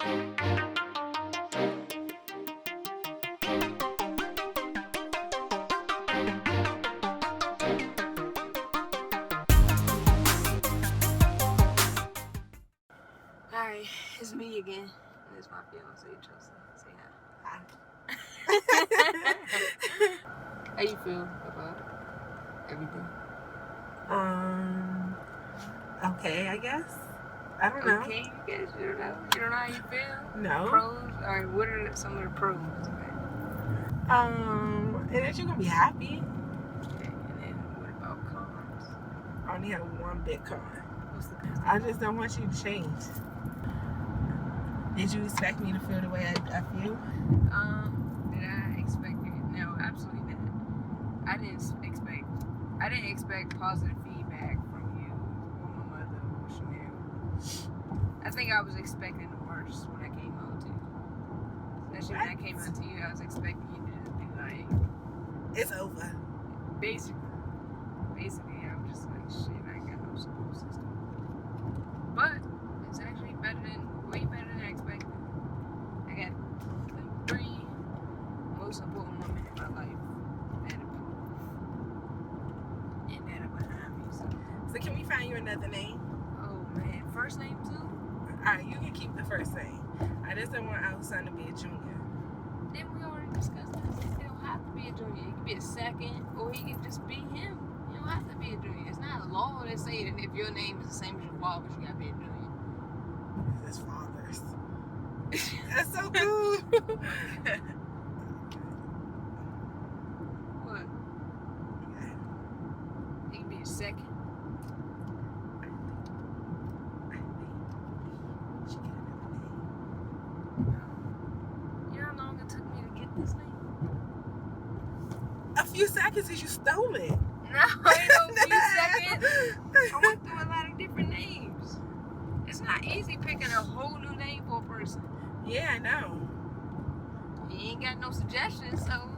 Alright, it's me again. And it's my fiance, Chelsea. Say hi. How you feel about everything? Okay, I guess. I don't know. Okay, you guys, you don't know? You don't know how you feel? No. Pros? Alright, what are some of the pros? And that you're gonna be happy. Okay, and then what about cons? I only have one big con. What's the best? I just don't want you to change. Did you expect me to feel the way I feel? Did I expect it? No, absolutely not. I didn't expect positive feedback from you or my mother or Chanel. I think I was expecting the worst when I came out to you. Especially when I came out to you, I was expecting you to just be like, it's over. Basically, I'm just like, shit, I ain't got no support system. But it's actually way better than I expected. I got the 3 most important women in my life that approve. And that are behind me. So can we find you another name? oh man, first name too? Alright, you can keep the first name. I just don't want our son to be a junior. Then we already discussed this. He don't have to be a junior. He can be a second, or he can just be him. You don't have to be a junior. It's not a law that say that if your name is the same as your father's, you gotta be a junior. His father's. That's so cool. What? He can be a second. You know how long it took me to get this name? A few seconds because you stole it. No, ain't no few seconds. I went through a lot of different names. It's not easy picking a whole new name for a person. Yeah, I know. You ain't got no suggestions, so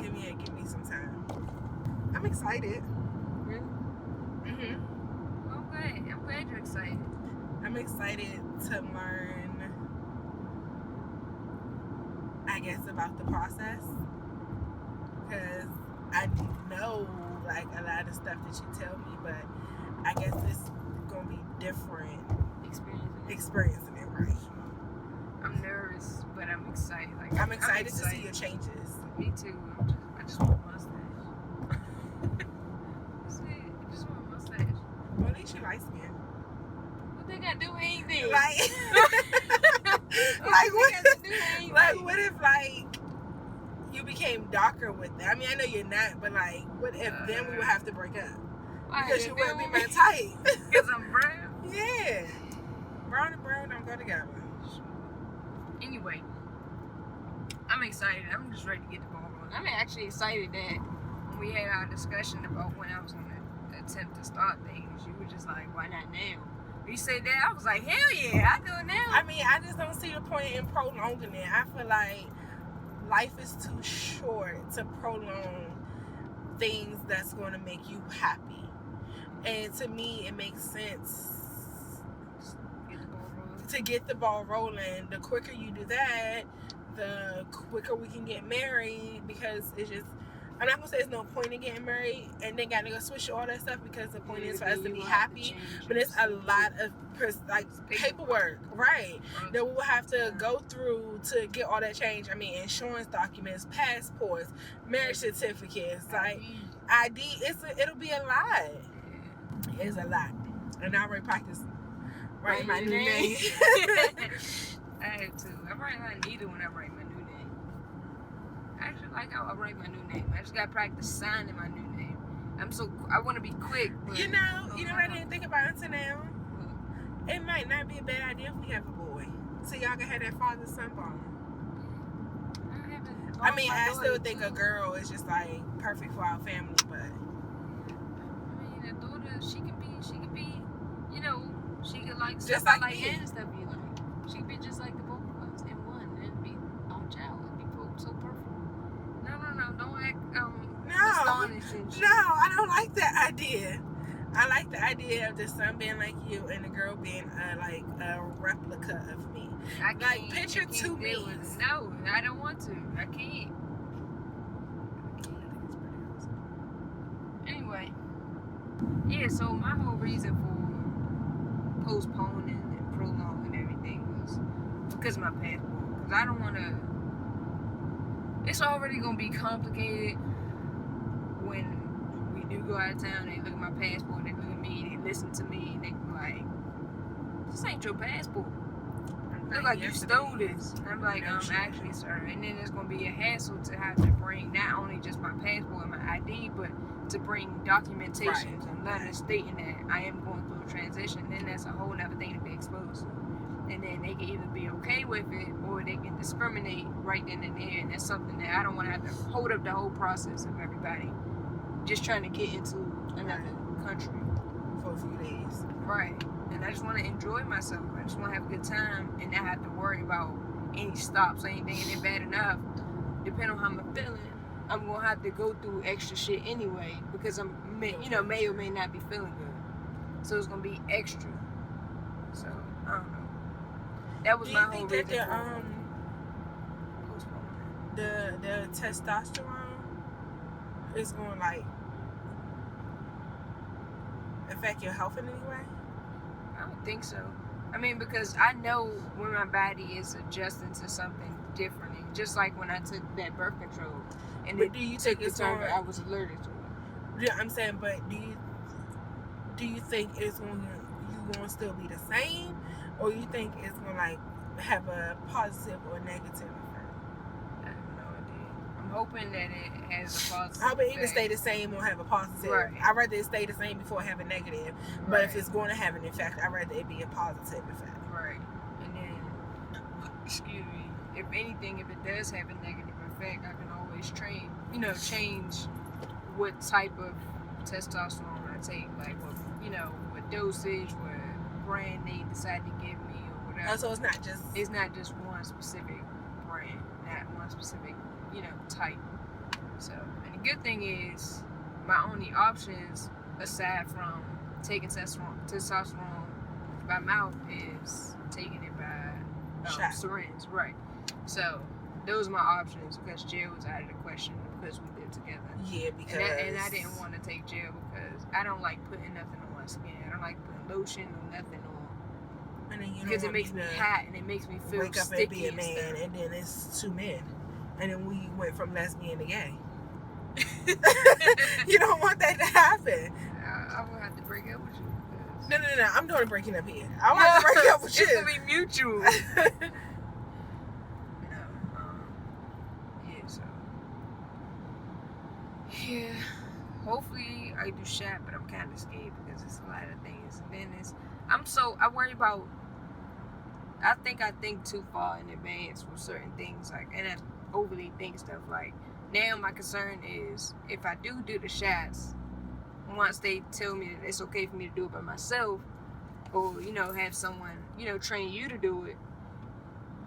Give me some time. I'm excited. really? Mm-hmm. I'm glad you're excited. I'm excited to learn, I guess, about the process. Because I know, like, a lot of stuff that you tell me, but I guess this is going to be different experiencing it, right? I'm nervous, but I'm excited. Like I'm excited to see your changes. Me too. I just want a mustache. That's it. I just want a mustache. Well, at least you like skin. What they got to do with anything? Like, what if, like, you became darker with that? I mean, I know you're not, but, like, what if then we would have to break up? Because you wouldn't be my type. Because I'm brown? Yeah. Brown and brown don't go together. Anyway, I'm excited. I'm just ready to get the ball rolling. I'm actually excited that when we had our discussion about when I was going to attempt to start things, you were just like, why not now? You said that, I was like, hell yeah, I do it now. I mean, I just don't see the point in prolonging it. I feel like life is too short to prolong things that's going to make you happy. And to me, it makes sense to get the ball rolling. The quicker you do that, the quicker we can get married, because it's just, I'm not gonna say there's no point in getting married and then gotta go switch all that stuff, because the point is for us to be happy, but it's a lot of paperwork, right, that we will have to go through to get all that change. I mean, insurance documents, passports, marriage certificates, like ID. It'll be a lot. It's a lot. And I already practiced writing my new name. I had to. I write like neither when I write my new name. I actually like how I write my new name. I just got to practice signing my new name. I want to be quick. But, you know what I didn't think about until now? It might not be a bad idea if we have a boy, so y'all can have that father-son bond. I mean, I still think a girl is just like perfect for our family, but I mean, a daughter, she can be, you know, she could like just stuff like I like me. and stuff you like. She could be just like the both of us in one, and it'd be our child. It'd be so perfect. No, don't act astonished. No, I don't like that idea. I like the idea of the son being like you and the girl being like a replica of me. I Like, can't, picture I can't two deal with me's. it. No, I don't want to. I can't. Anyway, yeah, so my whole reason for postponing and prolonging everything was because of my passport. Because I don't want to. It's already going to be complicated when we do go out of town. They look at my passport, they look at me, they listen to me, they be like, this ain't your passport. Look like you stole this. And I'm like, actually, sir. And then it's going to be a hassle to have to bring not only just my passport and my ID, but to bring documentations and letters stating that I am going through a transition. Then that's a whole other thing to be exposed to. And then they can either be okay with it or they can discriminate right then and there. And that's something that I don't want to have to hold up the whole process of everybody just trying to get into another country for a few days. Right. And I just want to enjoy myself. I just want to have a good time and not have to worry about any stops or anything. And then bad enough, depending on how I'm feeling, I'm going to have to go through extra shit anyway because may or may not be feeling good. So it's going to be extra. So, I don't know. That was my whole reason for postponing. The testosterone is going to, like, affect your health in any way? I don't think so. I mean, because I know when my body is adjusting to something different. Just like when I took that birth control. And but do you think it's going I was allergic to it. Yeah, I'm saying, but do you think it's going to still be the same? Or you think it's going to, like, have a positive or negative effect? I have no idea. I'm hoping that it has a positive I hope it either effect. stay the same or have a positive. Right. I'd rather it stay the same before it have a negative. But Right. if it's going to have an effect, I'd rather it be a positive effect. Right. And then, excuse me, if anything, if it does have a negative effect, I can always change what type of testosterone I take. Like, what dosage, what brand they decide to give me or whatever. Oh, so it's not just one specific brand, not one specific, type. So, and the good thing is, my only options, aside from taking testosterone by mouth, is taking it by syringe. Right. So, those are my options because jail was out of the question because we lived together. Yeah, because... And I didn't want to take jail because I don't like putting nothing on my skin. I don't like putting lotion or nothing on. And then because it makes me hot and it makes me feel wake up sticky and be a man, and then it's two men. And then we went from lesbian to gay. You don't want that to happen. I will have to break up with you. No. I'm doing a breaking up here. I want to break up with you. It's going to be mutual. Yeah, hopefully I do shot, but I'm kind of scared because it's a lot of things. And then I worry about, I think too far in advance with certain things, like, and I overly think stuff. Like, now my concern is if I do the shots, once they tell me that it's okay for me to do it by myself, or, have someone, train you to do it,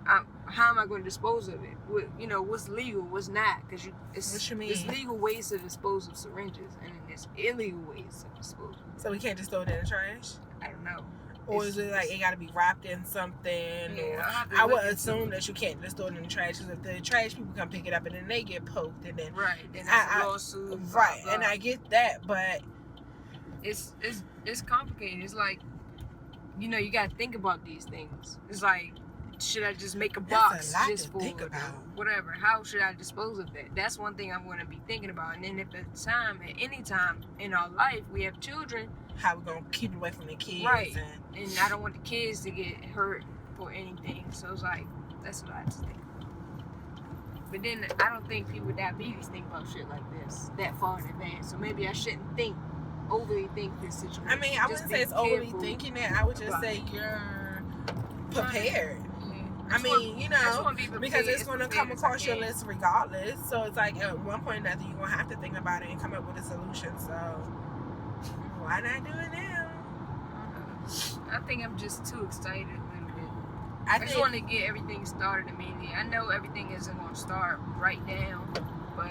how am I going to dispose of it? What's legal, what's not? Because what you mean? It's legal ways to dispose of syringes, and then there's illegal ways to dispose of them. So we can't just throw it in the trash? I don't know. Or is it like it got to be wrapped in something? Yeah, I would assume that you can't just throw it in the trash because if the trash people come pick it up and then they get poked and then then that's a lawsuit. Right, and I get that, but it's complicated. It's like you got to think about these things. It's like, should I just make a box just for whatever? How should I dispose of that? That's one thing I'm going to be thinking about. And then if at any time in our life we have children, how we going to keep it away from the kids? Right. And I don't want the kids to get hurt or anything. So it's like, that's a lot to think about. But then I don't think people with diabetes think about shit like this that far in advance. So maybe I shouldn't overly think this situation. I mean, I wouldn't say it's overly thinking it. I would just say you're prepared. I mean, because it's going to come across your list regardless. So it's like at one point or another, you're going to have to think about it and come up with a solution. So why not do it now? I think I'm just too excited a little bit. I just want to get everything started immediately. I know everything isn't going to start right now, but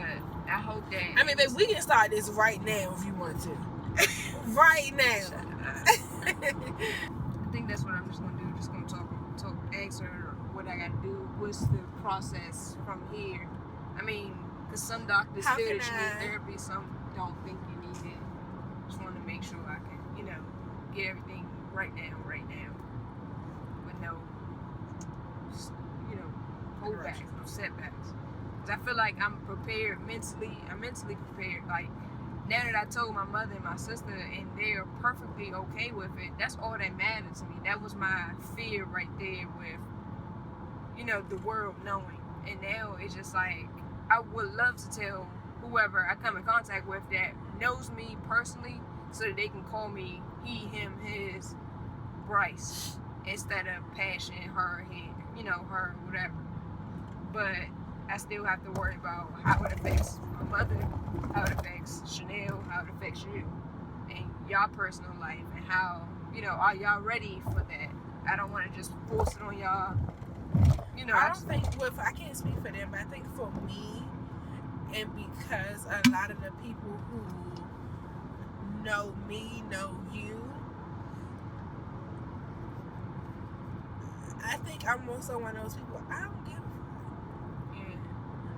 I hope that... I mean, babe, we can start this right now if you want to. right now. I think that's what I'm just gonna do. Just gonna talk, ask her what I gotta do. What's the process from here? I mean, because some doctors feel that you need therapy, some don't think you need it. Just want to make sure I can, get everything right now, with no, holdbacks, no setbacks. Because I feel like I'm prepared mentally. I'm mentally prepared. Like, now that I told my mother and my sister, and they're perfectly okay with it, that's all that mattered to me. That was my fear right there with, the world knowing. And now it's just like, I would love to tell whoever I come in contact with that knows me personally, so that they can call me he, him, his, Bryce, instead of Passion, her, him, her, whatever. But I still have to worry about how it affects my mother, how it affects Chanel, how it affects you, and y'all personal life, and how, are y'all ready for that? I don't want to just force it on y'all. I don't think, I can't speak for them, but I think for me, and because a lot of the people who know me, know you, I think I'm also one of those people, I don't give a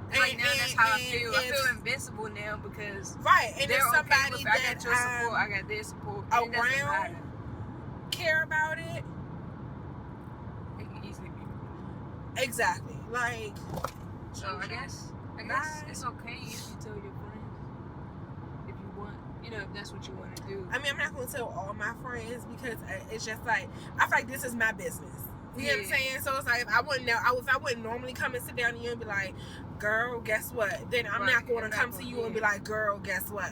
fuck. Right now, that's how I feel. I feel invincible now because and if somebody okay, I got your support, I got their support, around care about it, they can easily be exactly. Like, so I guess it's okay if you tell your friends if you want, if that's what you want to do. I mean, I'm not going to tell all my friends because it's just like, I feel like this is my business. You know what I'm saying? So it's like, if I wouldn't normally come and sit down to you and be like, girl, guess what? Then I'm not going to come to you and be like, girl, guess what?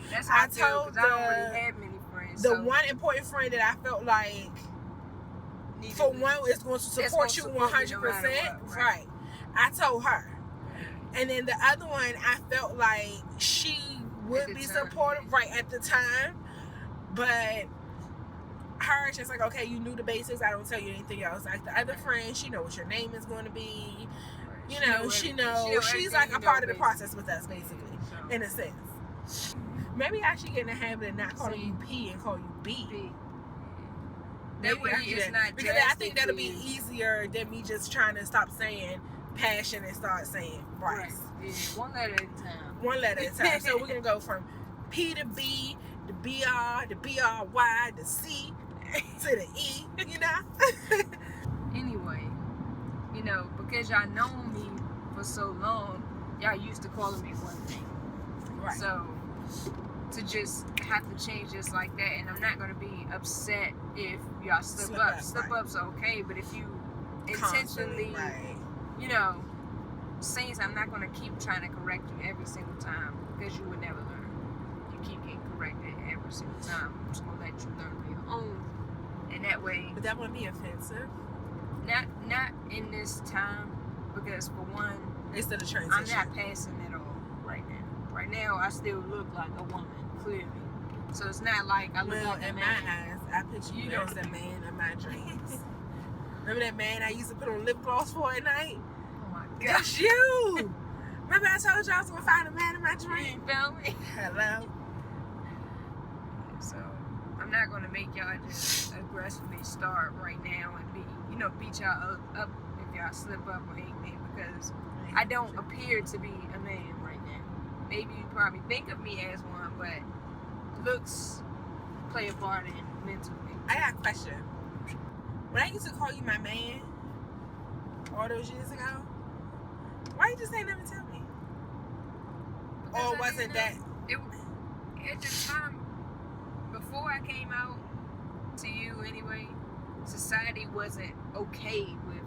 That's how I told because I don't really have many friends. The one important friend that I felt like, for one, is going to support you 100%. Right. I told her. And then the other one, I felt like she would be supportive at the time. But her, it's just like, okay, you knew the basics. I don't tell you anything else. Like the other friend, she knows what your name is going to be. She knows. She's like a part of the process with us, basically, in a sense. Maybe I should get in the habit of not calling you P and call you B. That way it's not because I think that'll be easier than me just trying to stop saying Passion and start saying Bryce. Right. Yeah. One letter at a time. One letter at a time. So we're gonna go from P to B, the BR, the BRY, the C to the E. Anyway, because y'all known me for so long, y'all used to calling me one thing. Right. So to just have to change just like that, and I'm not gonna be upset if y'all slip up. Slip up's okay, but if you intentionally, saying I'm not gonna keep trying to correct you every single time because you would never learn. You keep getting corrected every single time. I'm just gonna let you learn on your own, and that way. But that wouldn't be offensive. Not in this time, because for one, it's still a transition. I'm not passing it all right now. Right now, I still look like a woman, clearly. So it's not like I look like a man. In my eyes, I picture you as the man of my dreams. Remember that man I used to put on lip gloss for at night? Oh my God. That's you! Remember I told you I was going to find a man of my dreams? You feel me? Hello? So, I'm not going to make y'all just aggressively start right now and beat y'all up if y'all slip up or anything, because I don't appear to be a man right now. Maybe you probably think of me as one, but looks play a part in mentally. I got a question. When I used to call you my man all those years ago, why you just ain't never tell me? Or wasn't that? At the time, before I came out to you anyway, society wasn't okay with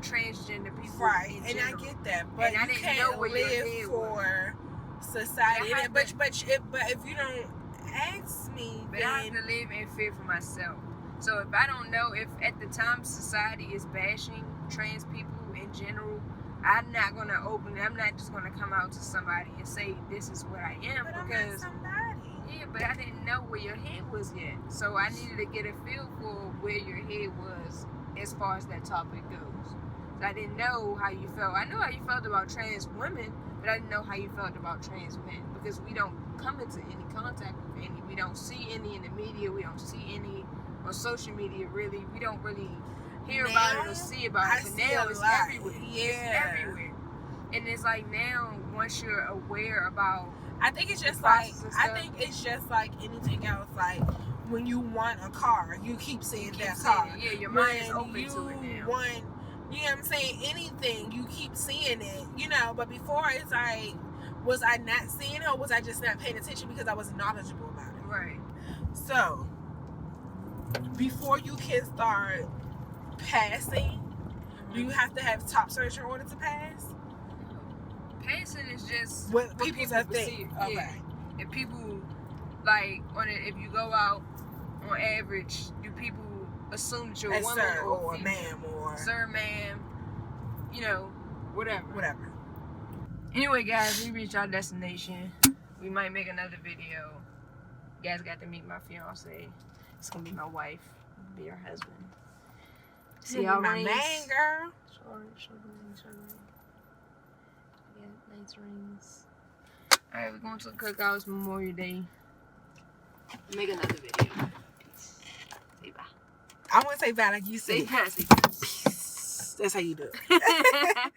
transgender people. Right, and I get that, but you can't live for society. But if you don't ask me, but I have to live in fear for myself. So if I don't know if at the time society is bashing trans people in general, I'm not gonna I'm not just gonna come out to somebody and say this is what I am, but because I'm not somebody. Yeah, but I didn't know where your head was yet. So I needed to get a feel for where your head was as far as that topic goes. I didn't know how you felt. I know how you felt about trans women, but I didn't know how you felt about trans men because we don't come into any contact with any. We don't see any in the media. We don't see any on social media. Really, we don't really hear about it or see about it. But now it's everywhere. Yeah. It's everywhere. And it's like now, once you're aware about, I think it's just like anything else. Like when you want a car, you keep seeing that car. Yeah, your mind is open to it now. You know what I'm saying? Anything, you keep seeing it. You know, but before it's like, was I not seeing it or was I just not paying attention because I was knowledgeable about it? Right. So before you can start passing, do you have to have top search in order to pass? Passing is just what people think. Okay. Yeah. If people like if you go out on average, do people assume that you're a woman sir, or female? ma'am or Sir, ma'am, you know, whatever. Whatever. Anyway, guys, we reached our destination. We might make another video. You guys got to meet my fiance. It's gonna be my wife. Be her husband. See y'all, my main girl. Show the ring. Yeah, nice rings. Alright, we're going to the cookout. It's Memorial Day. Make another video. Peace. Say bye. I want to say bye like you say. Say bye. That's how you do it.